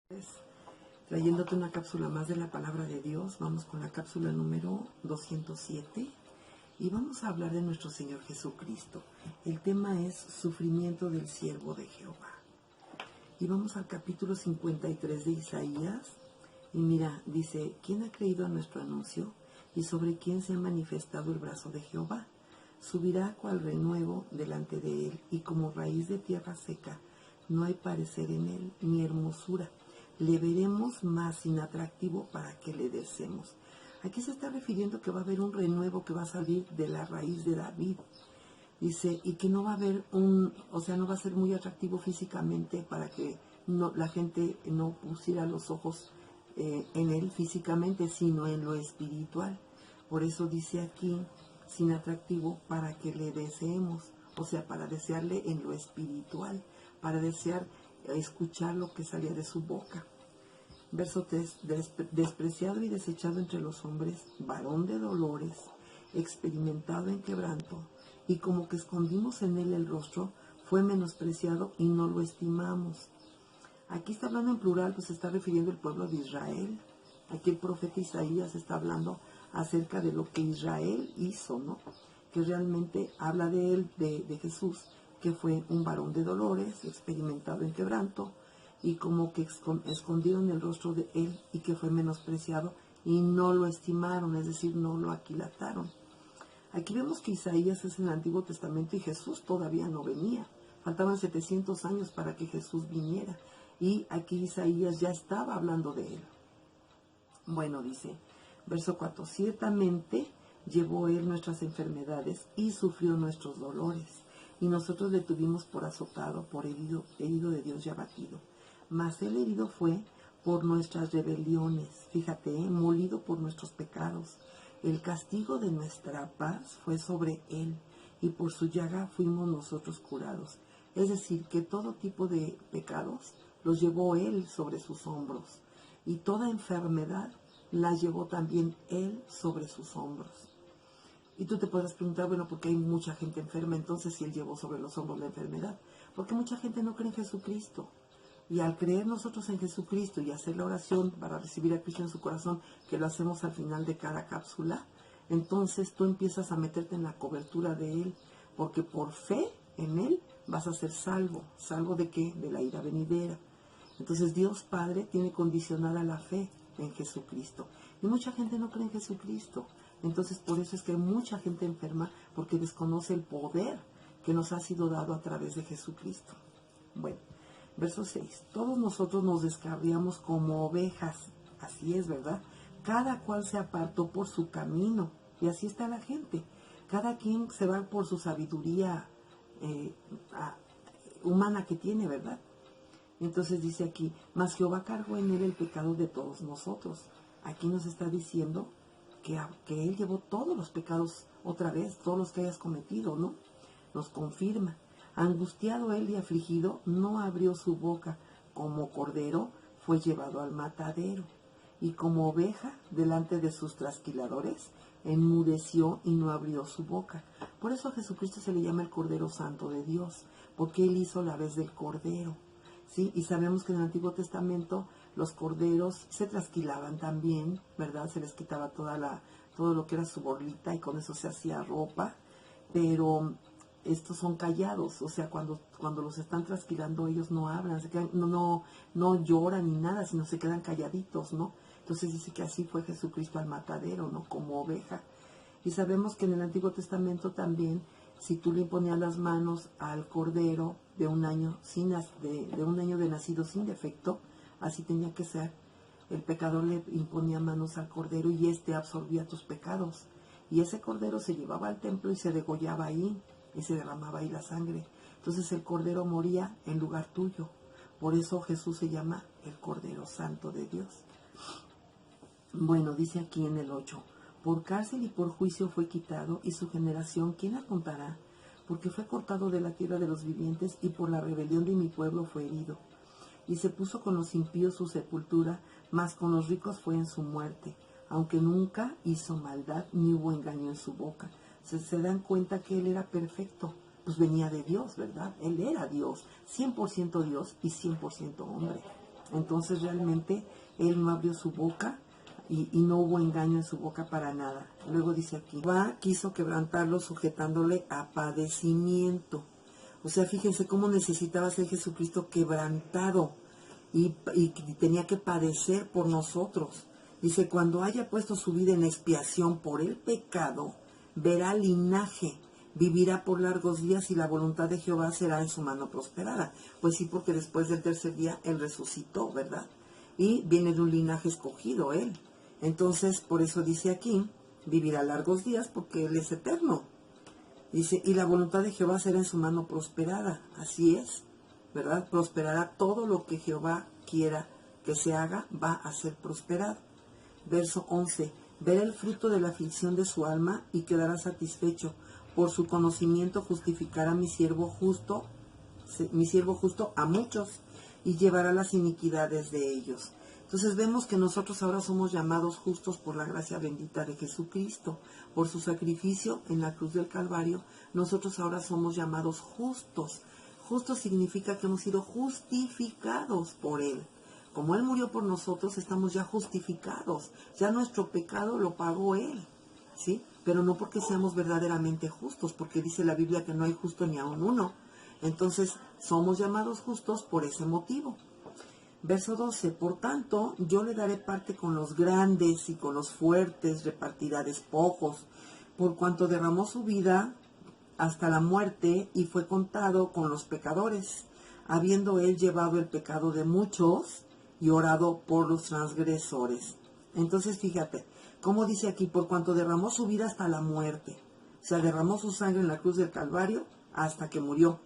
Pues, trayéndote una cápsula más de la palabra de Dios, vamos con la cápsula número 207 y vamos a hablar de nuestro Señor Jesucristo. El tema es sufrimiento del siervo de Jehová. Y vamos al capítulo 53 de Isaías. Y mira, dice, ¿quién ha creído a nuestro anuncio? ¿Y sobre quién se ha manifestado el brazo de Jehová? Subirá cual renuevo delante de él, y como raíz de tierra seca, no hay parecer en él, ni hermosura. Le veremos más inatractivo para que le deseemos. Aquí se está refiriendo que va a haber un renuevo que va a salir de la raíz de David. Dice, y que no va a haber no va a ser muy atractivo físicamente para que la gente no pusiera los ojos en él físicamente, sino en lo espiritual. Por eso dice aquí, sin atractivo para que le deseemos, o sea, para desearle en lo espiritual, para desear escuchar lo que salía de su boca. Verso 3, despreciado y desechado entre los hombres, varón de dolores, experimentado en quebranto, y como que escondimos en él el rostro, fue menospreciado y no lo estimamos. Aquí está hablando en plural, pues se está refiriendo al pueblo de Israel. Aquí el profeta Isaías está hablando acerca de lo que Israel hizo, ¿no? Que realmente habla de él, de Jesús, que fue un varón de dolores, experimentado en quebranto, y como que escondieron el rostro de él y que fue menospreciado y no lo estimaron, es decir, no lo aquilataron. Aquí vemos que Isaías es en el Antiguo Testamento y Jesús todavía no venía. Faltaban 700 años para que Jesús viniera. Y aquí Isaías ya estaba hablando de él. Bueno, dice, verso 4, ciertamente llevó él nuestras enfermedades y sufrió nuestros dolores. Y nosotros le tuvimos por azotado, por herido de Dios y abatido. Mas él herido fue por nuestras rebeliones, fíjate, molido por nuestros pecados. El castigo de nuestra paz fue sobre él, y por su llaga fuimos nosotros curados. Es decir, que todo tipo de pecados los llevó él sobre sus hombros, y toda enfermedad la llevó también él sobre sus hombros. Y tú te puedes preguntar, bueno, ¿por qué hay mucha gente enferma? Entonces, si él llevó sobre los hombros la enfermedad. Porque mucha gente no cree en Jesucristo. Y al creer nosotros en Jesucristo y hacer la oración para recibir a Cristo en su corazón, que lo hacemos al final de cada cápsula, entonces tú empiezas a meterte en la cobertura de Él, porque por fe en Él vas a ser salvo. ¿Salvo de qué? De la ira venidera. Entonces Dios Padre tiene condicionada la fe en Jesucristo. Y mucha gente no cree en Jesucristo. Entonces por eso es que hay mucha gente enferma, porque desconoce el poder que nos ha sido dado a través de Jesucristo. Bueno. Verso 6. Todos nosotros nos descarriamos como ovejas. Así es, ¿verdad? Cada cual se apartó por su camino. Y así está la gente. Cada quien se va por su sabiduría humana que tiene, ¿verdad? Entonces dice aquí, mas Jehová cargó en él el pecado de todos nosotros. Aquí nos está diciendo que él llevó todos los pecados otra vez, todos los que hayas cometido, ¿no? Nos confirma. Angustiado él y afligido, no abrió su boca. Como cordero fue llevado al matadero. Y como oveja delante de sus trasquiladores, enmudeció y no abrió su boca. Por eso a Jesucristo se le llama el Cordero Santo de Dios, porque él hizo la vez del cordero. ¿Sí? Y sabemos que en el Antiguo Testamento los corderos se trasquilaban también, ¿verdad? Se les quitaba todo lo que era su borlita y con eso se hacía ropa, pero estos son callados, o sea, cuando los están trasquilando ellos no hablan, se quedan, no lloran ni nada, sino se quedan calladitos, ¿no? Entonces dice que así fue Jesucristo al matadero, ¿no? Como oveja. Y sabemos que en el Antiguo Testamento también, si tú le imponías las manos al cordero de un año de un año de nacido sin defecto, así tenía que ser. El pecador le imponía manos al cordero y éste absorbía tus pecados. Y ese cordero se llevaba al templo y se degollaba ahí, y se derramaba ahí la sangre. Entonces el cordero moría en lugar tuyo. Por eso Jesús se llama el Cordero Santo de Dios. Bueno, dice aquí en el 8, por cárcel y por juicio fue quitado, y su generación, ¿quién la contará? Porque fue cortado de la tierra de los vivientes, y por la rebelión de mi pueblo fue herido. Y se puso con los impíos su sepultura, mas con los ricos fue en su muerte, aunque nunca hizo maldad, ni hubo engaño en su boca. Se dan cuenta que él era perfecto, pues venía de Dios, ¿verdad? Él era Dios, 100% Dios y 100% hombre. Entonces realmente él no abrió su boca y no hubo engaño en su boca para nada. Luego dice aquí, Jehová quiso quebrantarlo sujetándole a padecimiento. O sea, fíjense cómo necesitaba ser Jesucristo quebrantado y tenía que padecer por nosotros. Dice, cuando haya puesto su vida en expiación por el pecado, verá linaje, vivirá por largos días y la voluntad de Jehová será en su mano prosperada. Pues sí, porque después del tercer día él resucitó, ¿verdad? Y viene de un linaje escogido él. Entonces, por eso dice aquí, vivirá largos días porque él es eterno. Dice, y la voluntad de Jehová será en su mano prosperada. Así es, ¿verdad? Prosperará todo lo que Jehová quiera que se haga, va a ser prosperado. Verso 11, verá el fruto de la aflicción de su alma y quedará satisfecho. Por su conocimiento justificará mi siervo justo a muchos y llevará las iniquidades de ellos. Entonces vemos que nosotros ahora somos llamados justos por la gracia bendita de Jesucristo. Por su sacrificio en la cruz del Calvario, nosotros ahora somos llamados justos. Justos significa que hemos sido justificados por Él. Como Él murió por nosotros, estamos ya justificados. Ya nuestro pecado lo pagó Él, ¿sí? Pero no porque seamos verdaderamente justos, porque dice la Biblia que no hay justo ni aun uno. Entonces, somos llamados justos por ese motivo. Verso 12, por tanto, yo le daré parte con los grandes y con los fuertes, repartirá despojos, por cuanto derramó su vida hasta la muerte y fue contado con los pecadores, habiendo él llevado el pecado de muchos y orado por los transgresores. Entonces, fíjate, como dice aquí, por cuanto derramó su vida hasta la muerte, o sea, derramó su sangre en la cruz del Calvario hasta que murió.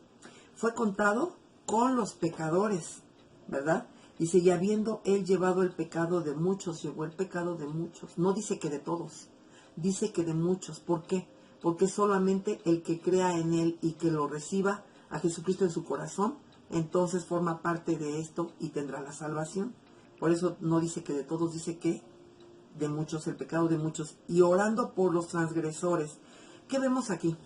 Fue contado con los pecadores, ¿verdad? Dice, y habiendo él llevado el pecado de muchos, llevó el pecado de muchos. No dice que de todos, dice que de muchos. ¿Por qué? Porque solamente el que crea en él y que lo reciba a Jesucristo en su corazón, entonces forma parte de esto y tendrá la salvación. Por eso no dice que de todos, dice que de muchos, el pecado de muchos. Y orando por los transgresores. ¿Qué vemos aquí?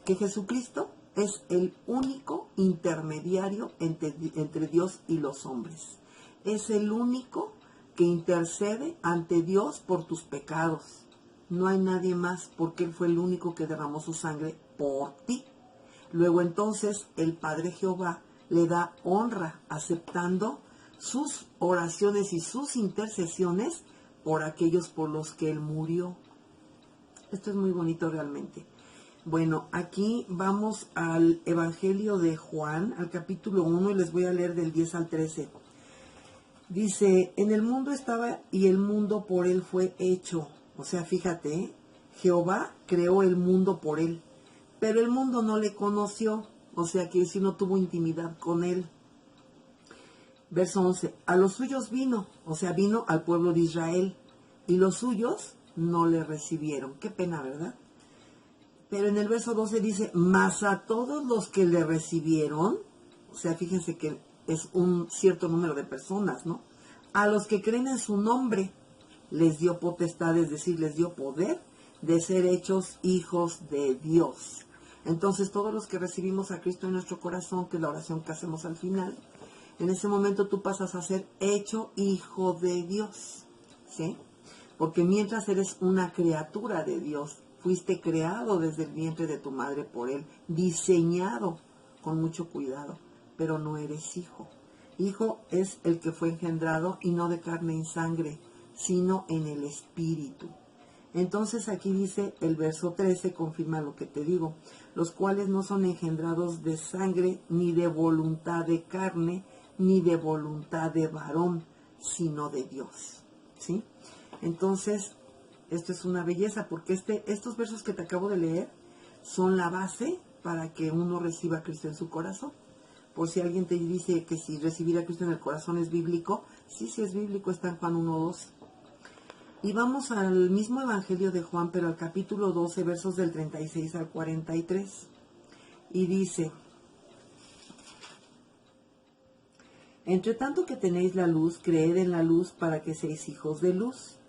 Que Jesucristo es el único intermediario entre Dios y los hombres. Es el único que intercede ante Dios por tus pecados. No hay nadie más, porque Él fue el único que derramó su sangre por ti. Luego entonces el Padre Jehová le da honra aceptando sus oraciones y sus intercesiones por aquellos por los que Él murió. Esto es muy bonito realmente. Bueno, aquí vamos al Evangelio de Juan, al capítulo 1, y les voy a leer del 10 al 13. Dice, en el mundo estaba y el mundo por él fue hecho. O sea, fíjate, Jehová creó el mundo por él, pero el mundo no le conoció, o sea que si no tuvo intimidad con él. Verso 11, a los suyos vino, o sea, vino al pueblo de Israel, y los suyos no le recibieron. Qué pena, ¿verdad? Pero en el verso 12 dice, mas a todos los que le recibieron, o sea, fíjense que es un cierto número de personas, ¿no? A los que creen en su nombre, les dio potestad, es decir, les dio poder de ser hechos hijos de Dios. Entonces, todos los que recibimos a Cristo en nuestro corazón, que es la oración que hacemos al final, en ese momento tú pasas a ser hecho hijo de Dios, ¿sí? Porque mientras eres una criatura de Dios, fuiste creado desde el vientre de tu madre por Él, diseñado con mucho cuidado, pero no eres hijo. Hijo es el que fue engendrado y no de carne y sangre, sino en el Espíritu. Entonces aquí dice el verso 13, confirma lo que te digo, los cuales no son engendrados de sangre, ni de voluntad de carne, ni de voluntad de varón, sino de Dios, ¿sí? Entonces, esto es una belleza, porque estos versos que te acabo de leer son la base para que uno reciba a Cristo en su corazón. Por si alguien te dice que si recibir a Cristo en el corazón es bíblico, sí es bíblico, está en Juan 1:12. Y vamos al mismo Evangelio de Juan, pero al capítulo 12, versos del 36 al 43. Y dice, entre tanto que tenéis la luz, creed en la luz para que seáis hijos de luz.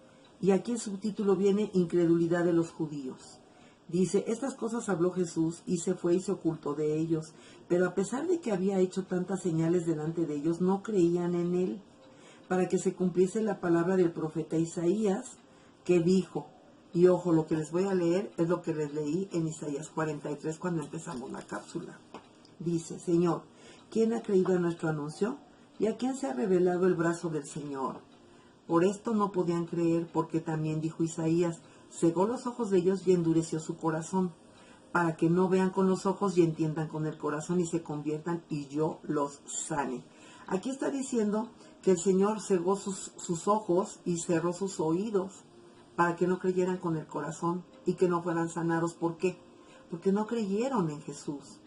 Y aquí el subtítulo viene, incredulidad de los judíos. Dice, estas cosas habló Jesús y se fue y se ocultó de ellos. Pero a pesar de que había hecho tantas señales delante de ellos, no creían en él. para que se cumpliese la palabra del profeta Isaías, que dijo, y ojo, lo que les voy a leer es lo que les leí en Isaías 43 cuando empezamos la cápsula. Dice, Señor, ¿quién ha creído a nuestro anuncio? ¿Y a quién se ha revelado el brazo del Señor? Por esto no podían creer, porque también dijo Isaías, cegó los ojos de ellos y endureció su corazón, para que no vean con los ojos y entiendan con el corazón y se conviertan y yo los sane. Aquí está diciendo que el Señor cegó sus ojos y cerró sus oídos para que no creyeran con el corazón y que no fueran sanados. ¿Por qué? Porque no creyeron en Jesús.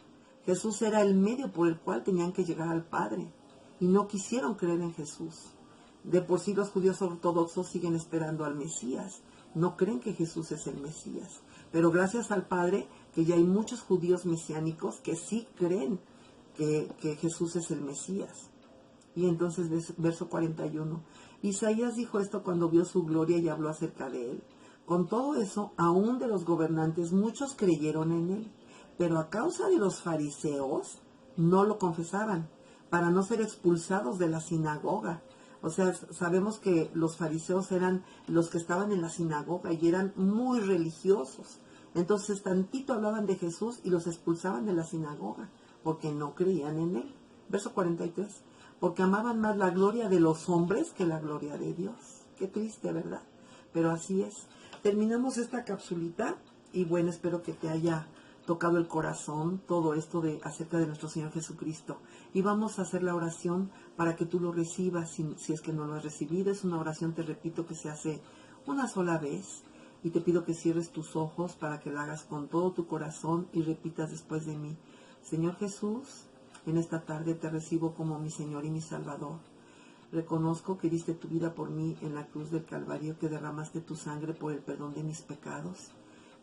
Jesús era el medio por el cual tenían que llegar al Padre y no quisieron creer en Jesús. De por sí los judíos ortodoxos siguen esperando al Mesías. No creen que Jesús es el Mesías. Pero gracias al Padre, que ya hay muchos judíos mesiánicos que sí creen que Jesús es el Mesías. Y entonces, verso 41, Isaías dijo esto cuando vio su gloria y habló acerca de él. Con todo eso, aún de los gobernantes, muchos creyeron en él. Pero a causa de los fariseos, no lo confesaban, para no ser expulsados de la sinagoga. O sea, sabemos que los fariseos eran los que estaban en la sinagoga y eran muy religiosos. Entonces, tantito hablaban de Jesús y los expulsaban de la sinagoga, porque no creían en él. Verso 43, porque amaban más la gloria de los hombres que la gloria de Dios. Qué triste, ¿verdad? Pero así es. Terminamos esta capsulita y bueno, espero que te haya tocado el corazón todo esto acerca de nuestro Señor Jesucristo. Y vamos a hacer la oración para que tú lo recibas si es que no lo has recibido. Es una oración, te repito, que se hace una sola vez. Y te pido que cierres tus ojos para que lo hagas con todo tu corazón y repitas después de mí. Señor Jesús, en esta tarde te recibo como mi Señor y mi Salvador. Reconozco que diste tu vida por mí en la cruz del Calvario, que derramaste tu sangre por el perdón de mis pecados.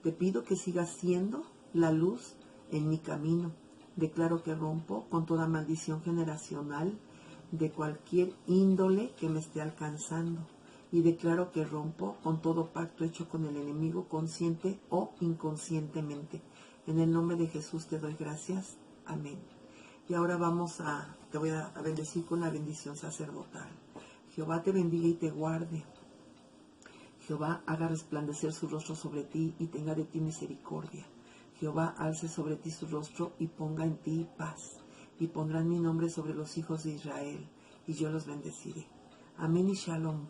Te pido que sigas siendo la luz en mi camino. Declaro que rompo con toda maldición generacional de cualquier índole que me esté alcanzando. Y declaro que rompo con todo pacto hecho con el enemigo, consciente o inconscientemente. En el nombre de Jesús te doy gracias. Amén. Y ahora te voy a bendecir con la bendición sacerdotal. Jehová te bendiga y te guarde. Jehová haga resplandecer su rostro sobre ti y tenga de ti misericordia. Jehová alce sobre ti su rostro y ponga en ti paz. Y pondrán mi nombre sobre los hijos de Israel, y yo los bendeciré. Amén y shalom.